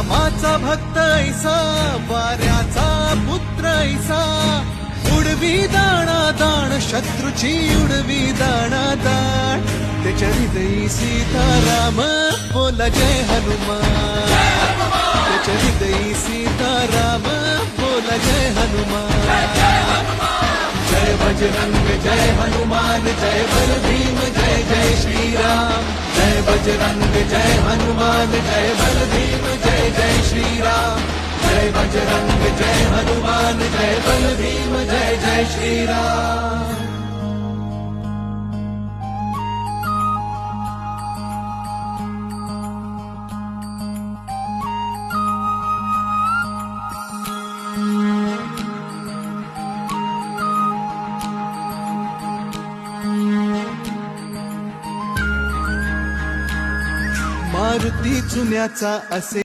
रामाचा भक्त ऐसा वाऱ्याचा पुत्र ऐसा उडवी दाणा दाण शत्रूची उडवी दाणा दाण त्याच्या हृदयी सीताराम बोला जय हनुमान त्याच्या हृदयी सीताराम बोला जय हनुमान जय बजरंग जय हनुमान जय बल भीम जय जय श्रीराम जय बजरंग जय हनुमान जय बल भीम जय जय श्रीराम जय बजरंग जय हनुमान जय बल भीम जय जय श्रीराम। मारुती चुन्याचा असे